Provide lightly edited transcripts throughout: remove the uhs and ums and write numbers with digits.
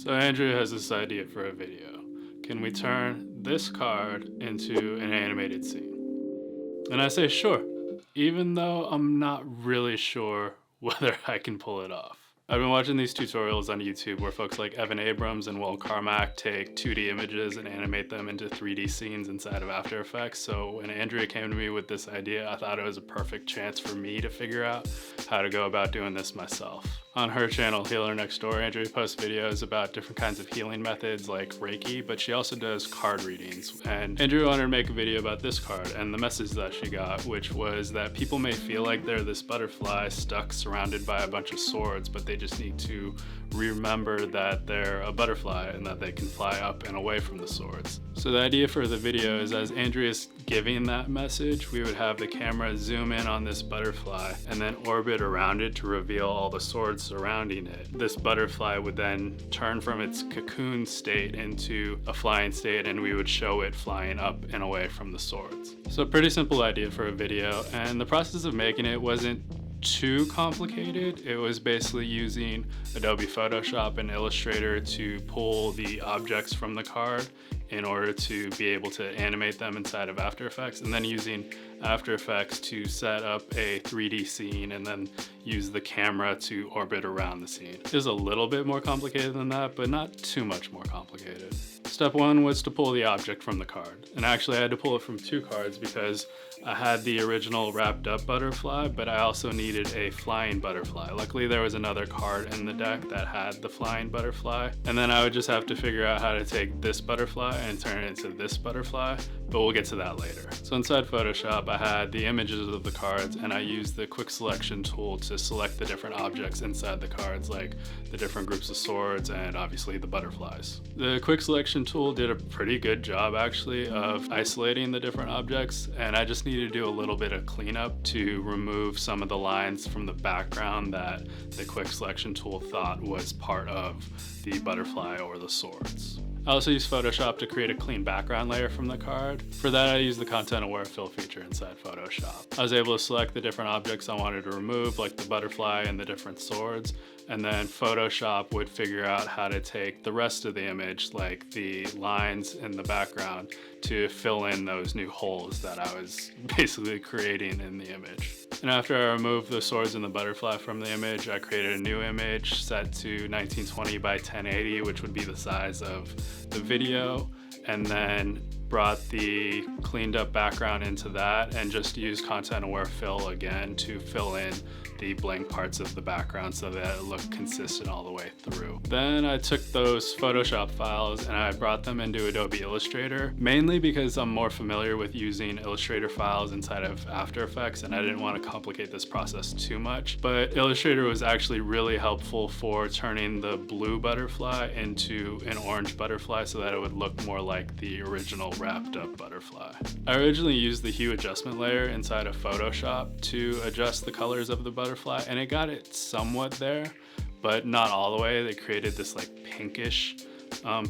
So Andrew has this idea for a video. Can we turn this card into an animated scene? And I say sure, even though I'm not really sure whether I can pull it off. I've been watching these tutorials on YouTube where folks like Abrams and Carmack take 2D images and animate them into 3D scenes inside of After Effects. So when Andrea came to me with this idea, I thought it was a perfect chance for me to figure out how to go about doing this myself. On her channel, Healer Next Door, Andrea posts videos about different kinds of healing methods like Reiki, but she also does card readings. And Andrea wanted to make a video about this card and the message that she got, which was that people may feel like they're this butterfly stuck surrounded by a bunch of swords, but they just need to remember that they're a butterfly and that they can fly up and away from the swords. So the idea for the video is, as Andrea's giving that message, we would have the camera zoom in on this butterfly and then orbit around it to reveal all the swords surrounding it. This butterfly would then turn from its cocoon state into a flying state, and we would show it flying up and away from the swords. So a pretty simple idea for a video, and the process of making it wasn't too complicated. It was basically using Adobe Photoshop and Illustrator to pull the objects from the card in order to be able to animate them inside of After Effects, and then using After Effects to set up a 3D scene and then use the camera to orbit around the scene. It is a little bit more complicated than that, but not too much more complicated. Step one was to pull the object from the card. And actually I had to pull it from two cards because I had the original wrapped up butterfly, but I also needed a flying butterfly. Luckily there was another card in the deck that had the flying butterfly. And then I would just have to figure out how to take this butterfly and turn it into this butterfly, but we'll get to that later. So inside Photoshop, I had the images of the cards, and I used the quick selection tool to select the different objects inside the cards, like the different groups of swords and obviously the butterflies. The quick selection tool did a pretty good job actually of isolating the different objects, and I just needed to do a little bit of cleanup to remove some of the lines from the background that the quick selection tool thought was part of the butterfly or the swords. I also used Photoshop to create a clean background layer from the card. For that, I used the Content Aware Fill feature inside Photoshop. I was able to select the different objects I wanted to remove, like the butterfly and the different swords, and then Photoshop would figure out how to take the rest of the image, like the lines in the background, to fill in those new holes that I was basically creating in the image. And after I removed the swords and the butterfly from the image, I created a new image set to 1920 by 1080, which would be the size of the video, and then brought the cleaned up background into that and just used Content Aware Fill again to fill in the blank parts of the background so that it looked consistent all the way through. Then I took those Photoshop files and I brought them into Adobe Illustrator, mainly because I'm more familiar with using Illustrator files inside of After Effects and I didn't want to complicate this process too much. But Illustrator was actually really helpful for turning the blue butterfly into an orange butterfly so that it would look more like the original wrapped up butterfly. I originally used the hue adjustment layer inside of Photoshop to adjust the colors of the butterfly, and it got it somewhat there, but not all the way. They created this like pinkish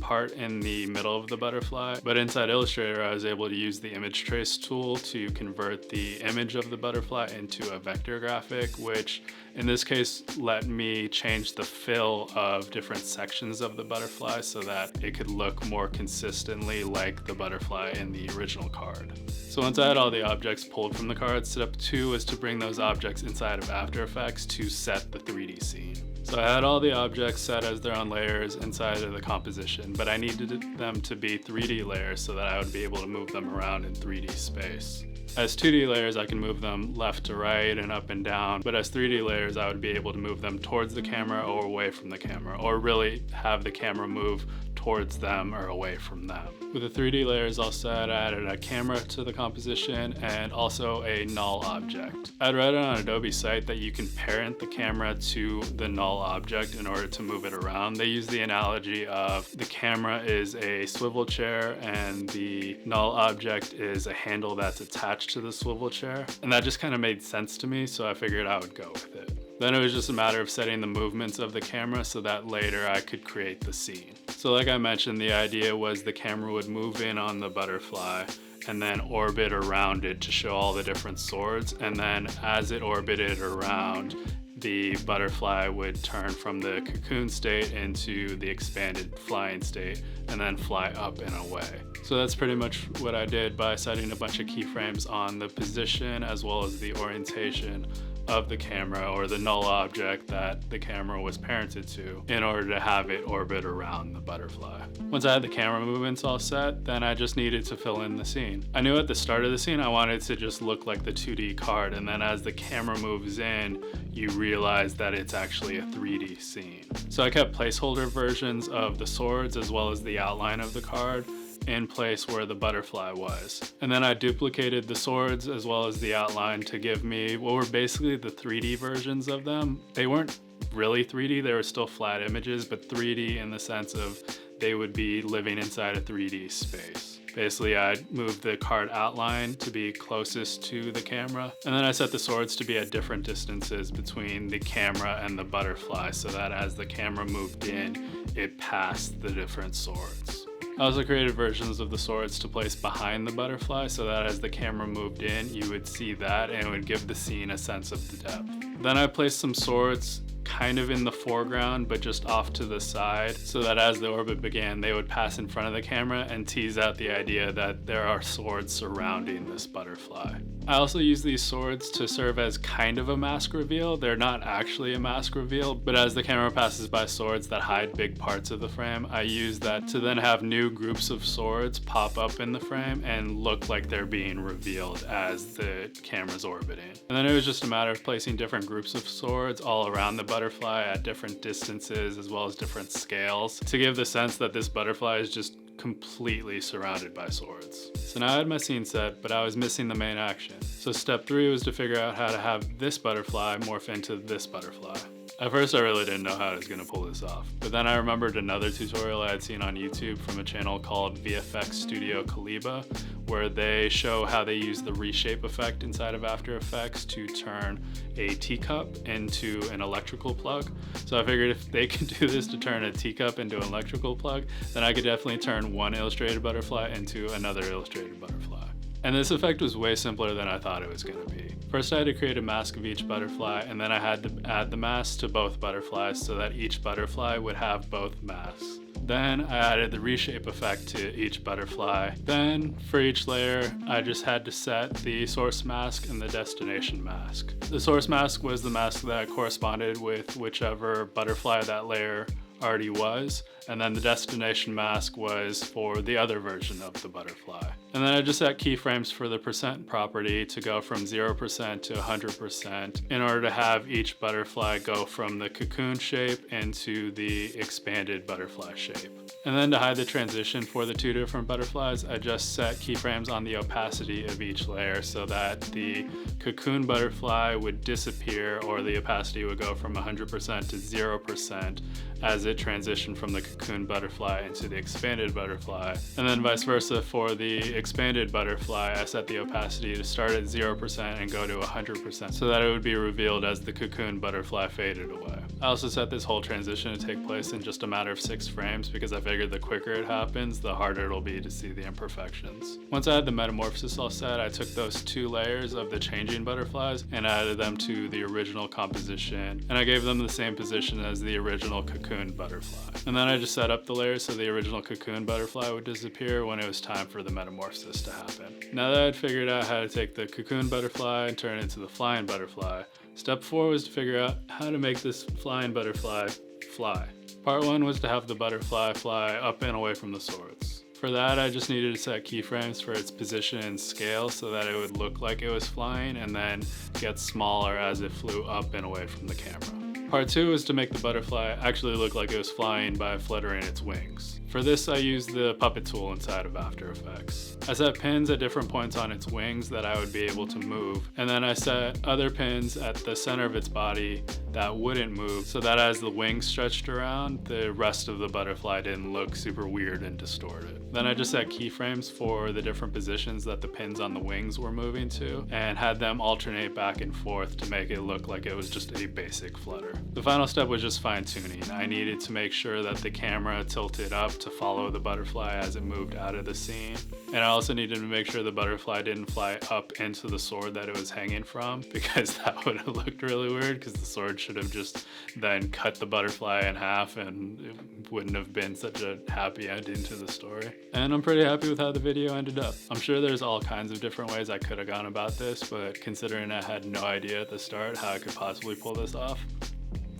part in the middle of the butterfly. But inside Illustrator, I was able to use the image trace tool to convert the image of the butterfly into a vector graphic, which in this case let me change the fill of different sections of the butterfly so that it could look more consistently like the butterfly in the original card. So once I had all the objects pulled from the card, step two was to bring those objects inside of After Effects to set the 3D scene. So I had all the objects set as their own layers inside of the composition, but I needed them to be 3D layers so that I would be able to move them around in 3D space. As 2D layers, I can move them left to right and up and down, but as 3D layers, I would be able to move them towards the camera or away from the camera, or really have the camera move towards them or away from them. With the 3D layers all set, I added a camera to the composition and also a null object. I'd read on Adobe's site that you can parent the camera to the null object in order to move it around. They use the analogy of the camera is a swivel chair and the null object is a handle that's attached to the swivel chair. And that just kind of made sense to me, so I figured I would go with it. Then it was just a matter of setting the movements of the camera so that later I could create the scene. So like I mentioned, the idea was the camera would move in on the butterfly and then orbit around it to show all the different swords. And then as it orbited around, the butterfly would turn from the cocoon state into the expanded flying state and then fly up and away. So that's pretty much what I did by setting a bunch of keyframes on the position as well as the orientation of the camera, or the null object that the camera was parented to, in order to have it orbit around the butterfly. Once I had the camera movements all set, then I just needed to fill in the scene. I knew at the start of the scene I wanted it to just look like the 2D card, and then as the camera moves in, you realize that it's actually a 3D scene. So I kept placeholder versions of the swords as well as the outline of the card in place where the butterfly was. And then I duplicated the swords as well as the outline to give me what were basically the 3D versions of them. They weren't really 3D, they were still flat images, but 3D in the sense of they would be living inside a 3D space. Basically, I moved the card outline to be closest to the camera, and then I set the swords to be at different distances between the camera and the butterfly so that as the camera moved in, it passed the different swords. I also created versions of the swords to place behind the butterfly so that as the camera moved in, you would see that and it would give the scene a sense of the depth. Then I placed some swords kind of in the foreground but just off to the side so that as the orbit began, they would pass in front of the camera and tease out the idea that there are swords surrounding this butterfly. I also use these swords to serve as kind of a mask reveal. They're not actually a mask reveal, but as the camera passes by swords that hide big parts of the frame, I use that to then have new groups of swords pop up in the frame and look like they're being revealed as the camera's orbiting. And then it was just a matter of placing different groups of swords all around the butterfly at different distances as well as different scales to give the sense that this butterfly is just completely surrounded by swords. So now I had my scene set, but I was missing the main action. So step 3 was to figure out how to have this butterfly morph into this butterfly. At first I really didn't know how I was going to pull this off, but then I remembered another tutorial I had seen on YouTube from a channel called VFX Studio Koliba, where they show how they use the reshape effect inside of After Effects to turn a teacup into an electrical plug. So I figured if they could do this to turn a teacup into an electrical plug, then I could definitely turn one illustrated butterfly into another illustrated butterfly. And this effect was way simpler than I thought it was going to be. First I had to create a mask of each butterfly, and then I had to add the mask to both butterflies so that each butterfly would have both masks. Then I added the reshape effect to each butterfly. Then for each layer, I just had to set the source mask and the destination mask. The source mask was the mask that corresponded with whichever butterfly that layer already was, and then the destination mask was for the other version of the butterfly. And then I just set keyframes for the percent property to go from 0% to 100% in order to have each butterfly go from the cocoon shape into the expanded butterfly shape. And then to hide the transition for the two different butterflies, I just set keyframes on the opacity of each layer so that the cocoon butterfly would disappear, or the opacity would go from 100% to 0% as it transitioned from the cocoon butterfly into the expanded butterfly. And then vice versa for the expanded butterfly, I set the opacity to start at 0% and go to 100% so that it would be revealed as the cocoon butterfly faded away. I also set this whole transition to take place in just a matter of 6 frames because I figured the quicker it happens, the harder it'll be to see the imperfections. Once I had the metamorphosis all set, I took those 2 layers of the changing butterflies and added them to the original composition, and I gave them the same position as the original cocoon butterfly. And then I just set up the layers so the original cocoon butterfly would disappear when it was time for the metamorphosis to happen. Now that I'd figured out how to take the cocoon butterfly and turn it into the flying butterfly, step 4 was to figure out how to make this flying butterfly fly. Part 1 was to have the butterfly fly up and away from the swords. For that, I just needed to set keyframes for its position and scale so that it would look like it was flying and then get smaller as it flew up and away from the camera. Part 2 was to make the butterfly actually look like it was flying by fluttering its wings. For this, I used the puppet tool inside of After Effects. I set pins at different points on its wings that I would be able to move, and then I set other pins at the center of its body that wouldn't move so that as the wings stretched around, the rest of the butterfly didn't look super weird and distorted. Then I just set keyframes for the different positions that the pins on the wings were moving to and had them alternate back and forth to make it look like it was just a basic flutter. The final step was just fine-tuning. I needed to make sure that the camera tilted up to follow the butterfly as it moved out of the scene. And I also needed to make sure the butterfly didn't fly up into the sword that it was hanging from, because that would have looked really weird because the sword should have just then cut the butterfly in half and it wouldn't have been such a happy ending to the story. And I'm pretty happy with how the video ended up. I'm sure there's all kinds of different ways I could have gone about this, but considering I had no idea at the start how I could possibly pull this off,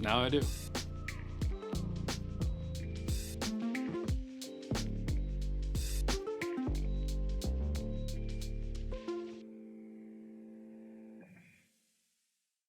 now I do.